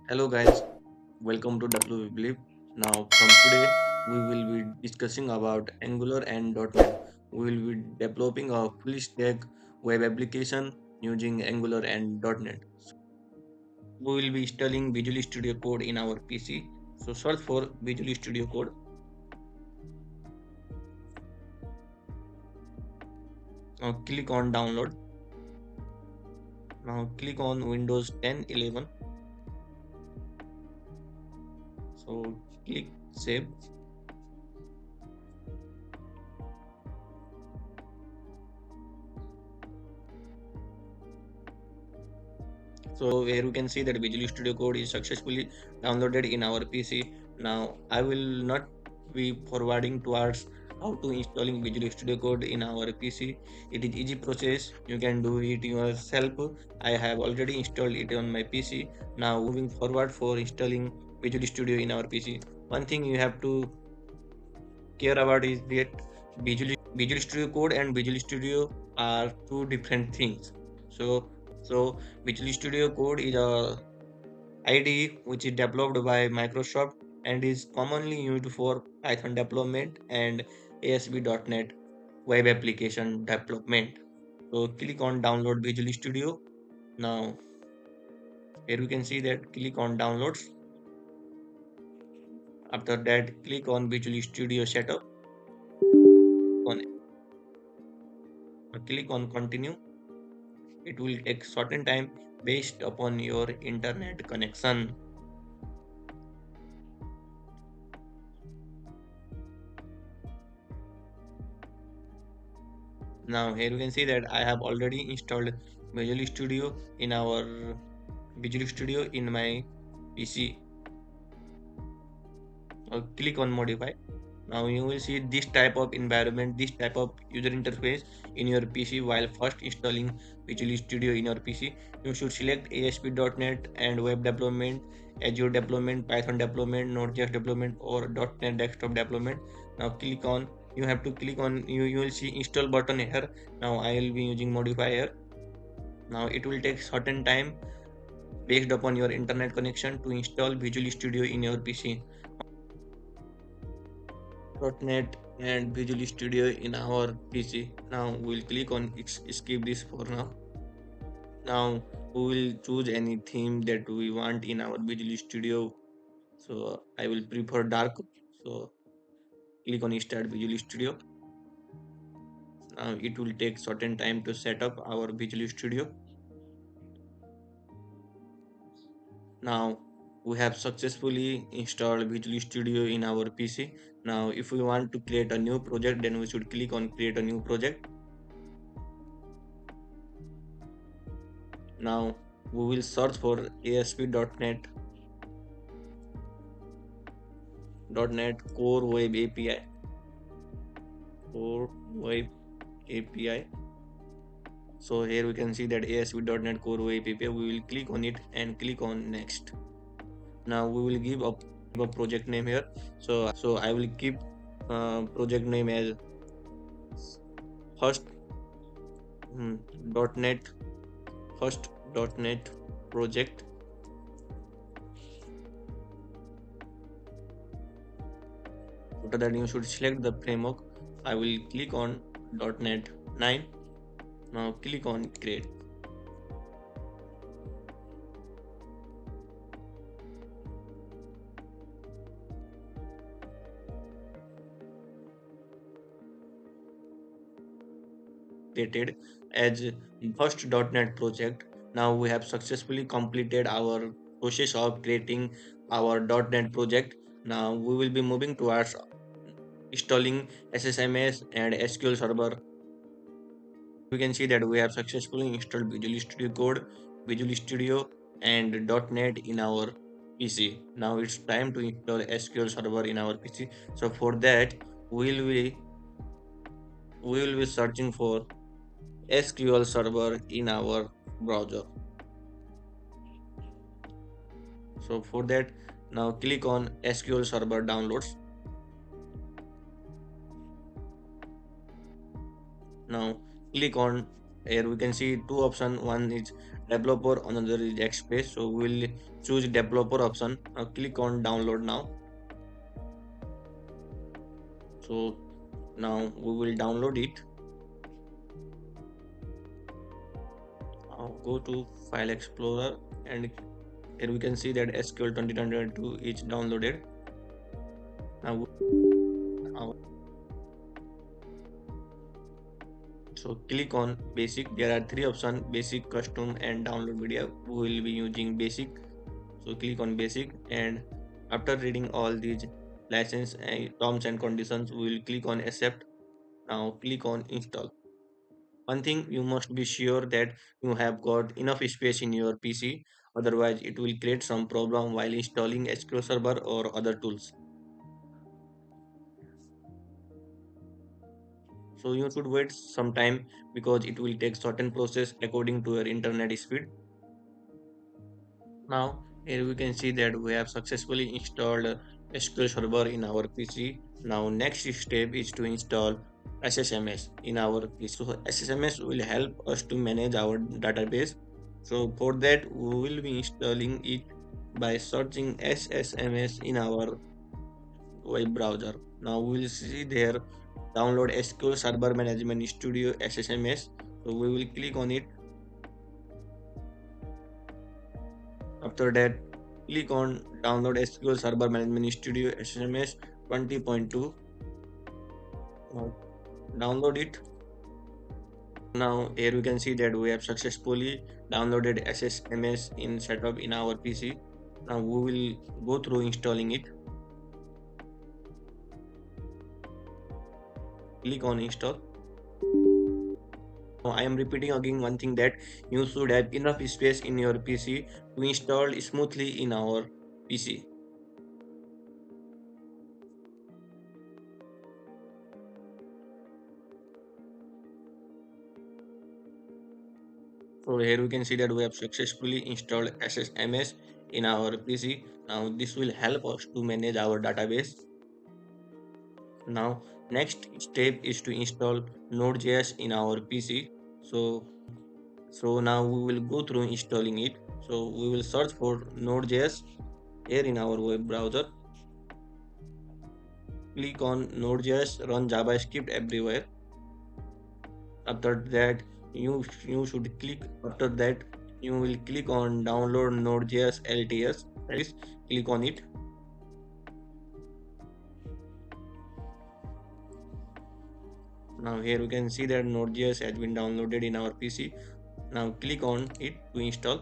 Hello guys, welcome to W Believe. Now from today we will be discussing about Angular and .NET. We will be developing a full stack web application using Angular and .NET. We will be installing Visual Studio Code in our PC. So search for Visual Studio Code. Now click on download. Now click on Windows 10, 11. So click save. So here you can see that Visual Studio Code is successfully downloaded in our PC. Now I will not be forwarding towards how to installing Visual Studio Code in our PC. It is easy process. You can do it yourself. I have already installed it on my PC. Now moving forward for installing Visual Studio in our PC. One thing you have to care about is that Visual Studio Code and Visual Studio are two different things. So so Visual Studio Code is a IDE which is developed by Microsoft and is commonly used for Python development and ASP.NET web application development. So click on download Visual Studio. Now here you can see that click on downloads. After that click on Visual Studio setup. On click on continue. It will take certain time based upon your internet connection. Now here you can see that I have already installed Visual Studio in our Visual Studio in my PC. Click on modify. Now you will see this type of environment, this type of user interface in your PC while first installing Visual Studio in your PC. You should select ASP.NET and web development, Azure development, Python development, Node.js development or .NET desktop development. Now click on, you have to click on, you will see install button here. Now I will be using modify here. Now it will take certain time based upon your internet connection to install Visual Studio in your PC. .NET and Visual Studio in our PC. Now we'll click on skip this for now. Now we will choose any theme that we want in our Visual Studio. So I will prefer dark. So click on start Visual Studio. Now it will take certain time to set up our Visual Studio. Now we have successfully installed Visual Studio in our PC. Now if we want to create a new project, then we should click on create a new project. Now we will search for ASP.NET .NET Core Web API. Core Web API. So here we can see that ASP.NET Core Web API. We will click on it and click on next. Now we will give a project name here. So I will keep project name as first .NET first .NET project. After that you should select the framework. I will click on .NET 9. Now click on create. Created as first .NET project. Now we have successfully completed our process of creating our .NET project. Now we will be moving towards installing SSMS and SQL Server. We can see that we have successfully installed Visual Studio Code, Visual Studio and .NET in our PC. Now it's time to install SQL Server in our PC. So for that we will be searching for SQL Server in our browser. So for that, now click on SQL Server downloads. Now click on Here we can see two options. One is developer, another is Express. So we'll choose developer option. Now click on download now. So now we will download it. Now go to File Explorer, and here we can see that SQL 2022 is downloaded. Now, now so click on basic. There are three options: basic, custom, and download video. We will be using basic. So click on basic, and after reading all these license and terms and conditions, we will click on accept. Now click on install. One thing you must be sure that you have got enough space in your PC, otherwise it will create some problem while installing SQL Server or other tools. So you should wait some time because it will take certain process according to your internet speed. Now here we can see that we have successfully installed SQL Server in our PC. Now next step is to install SSMS in our PC. So SSMS will help us to manage our database. So for that we will be installing it by searching SSMS in our web browser. Now we will see there download SQL Server Management Studio SSMS. So we will click on it. After that, click on download SQL Server Management Studio SSMS 20.2. Now, download it. Now here we can see that we have successfully downloaded SSMS in setup in our PC. Now we will go through installing it. Click on install. Now I am repeating again one thing that you should have enough space in your PC to install smoothly in our PC. So here we can see that we have successfully installed SSMS in our PC. Now this will help us to manage our database. Now next step is to install Node.js in our PC. So now we will go through installing it. So we will search for Node.js here in our web browser. Click on Node.js, run JavaScript everywhere. After that you should click after that you will click on download Node.js LTS. Please click on it. Now here we can see that Node.js has been downloaded in our PC. Now click on it to install.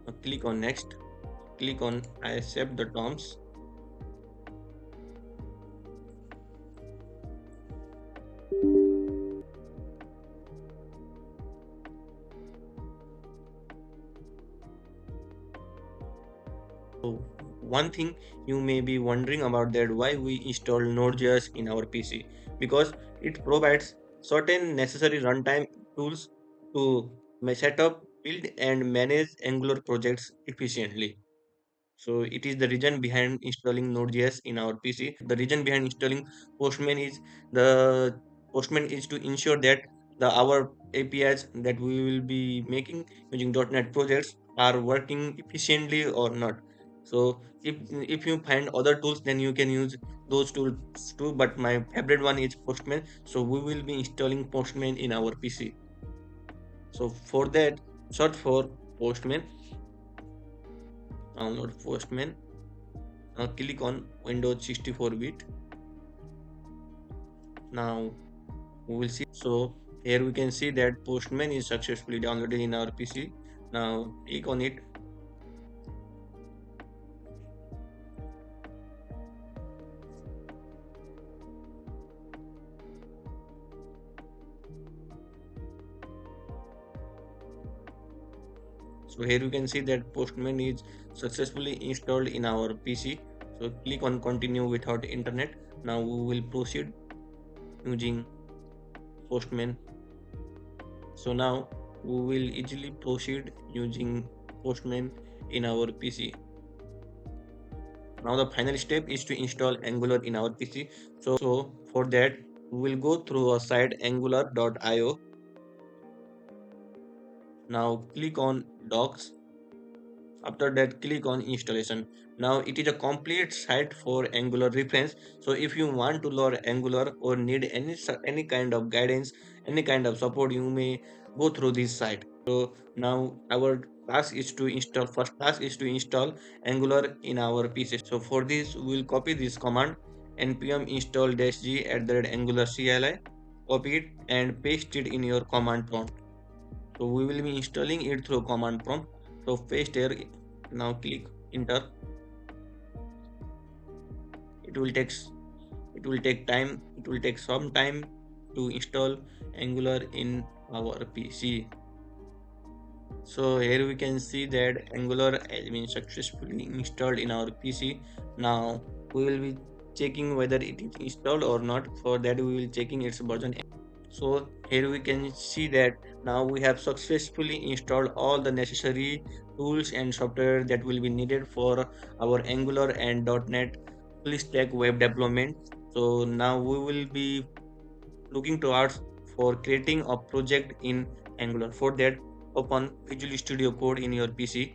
Now click on next. Click on I accept the terms. So one thing you may be wondering about that why we install Node.js in our PC, because it provides certain necessary runtime tools to set up, build and manage Angular projects efficiently. So it is the reason behind installing Node.js in our PC. The reason behind installing Postman is the Postman is to ensure that the our APIs that we will be making using .NET projects are working efficiently or not. So if you find other tools, then you can use those tools too. But my favorite one is Postman. So we will be installing Postman in our PC. So for that, search for Postman, download Postman. Now click on Windows 64-bit. Now we will see. So here we can see that Postman is successfully downloaded in our PC. Now click on it. So here you can see that Postman is successfully installed in our PC. So click on continue without internet. Now we will proceed using Postman. So now we will easily proceed using Postman in our PC. Now the final step is to install Angular in our PC. So for that, we will go through a site angular.io. Now click on docs. After that, click on installation. Now it is a complete site for Angular reference. So if you want to learn Angular or need any kind of guidance, any kind of support, you may go through this site. So now our task is to install. First task is to install Angular in our PC. So for this, we will copy this command npm install -g at the angular CLI. Copy it and paste it in your command prompt. So we will be installing it through command prompt. So paste here. Now click enter. It will take it will take time. It will take some time to install Angular in our PC. So here we can see that Angular has been successfully installed in our PC. Now we will be checking whether it is installed or not. For that we will checking its version. So here we can see that now we have successfully installed all the necessary tools and software that will be needed for our Angular and .NET full stack web development. So now we will be looking towards for creating a project in Angular. For that, open Visual Studio Code in your PC.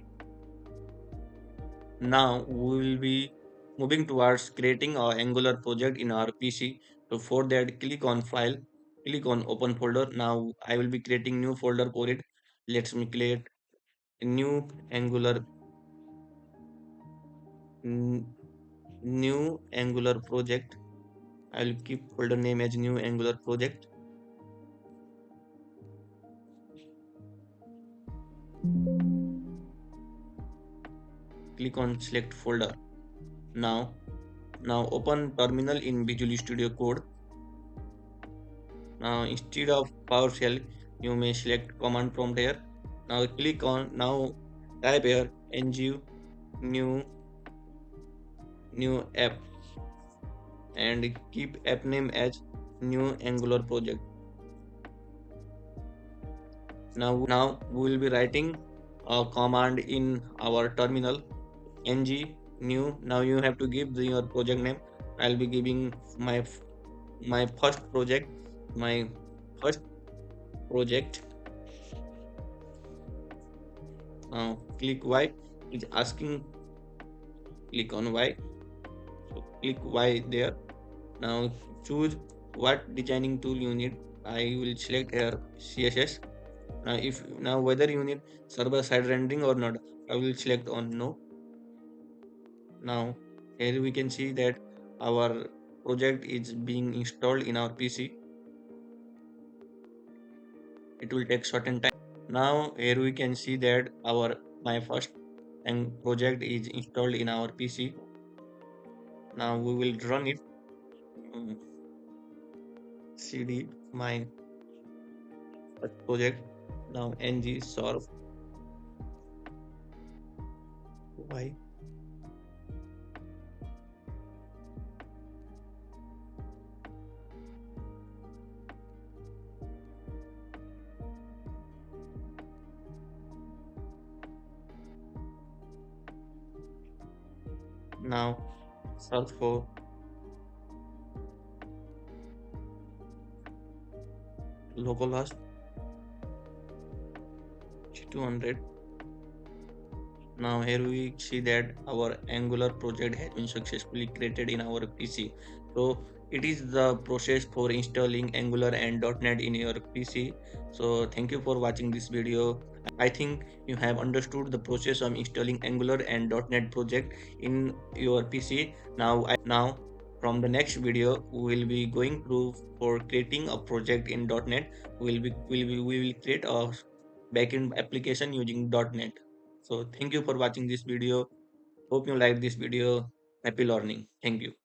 Now we will be moving towards creating our Angular project in our PC. So for that, click on File, click on Open Folder. Now I will be creating new folder for it. Let me create a new Angular n- new Angular project. I will keep folder name as new Angular project. Click on select folder. Now now open terminal in Visual Studio Code. Now instead of PowerShell, you may select command prompt here. Now click on now type here ng new new app and keep app name as new Angular project. Now we will be writing a command in our terminal ng new. Now you have to give your project name. I'll be giving my first project, my first project. Now click Y. It's asking click on Y. So click Y there. Now choose what designing tool you need. I will select here CSS. Now whether you need server side rendering or not, I will select on no. Now here we can see that our project is being installed in our PC. It will take certain time. Now here we can see that our my first and project is installed in our PC. Now we will run it. mm, cd my first project. Now ng serve y. Now search for localhost 200. Now here we see that our Angular project has been successfully created in our PC. So it is the process for installing Angular and .NET in your PC. So thank you for watching this video. I think you have understood the process of installing Angular and .NET project in your PC. Now from the next video we will be going through for creating a project in .NET. We will create a backend application using .NET. So thank you for watching this video. Hope you like this video. Happy learning. Thank you.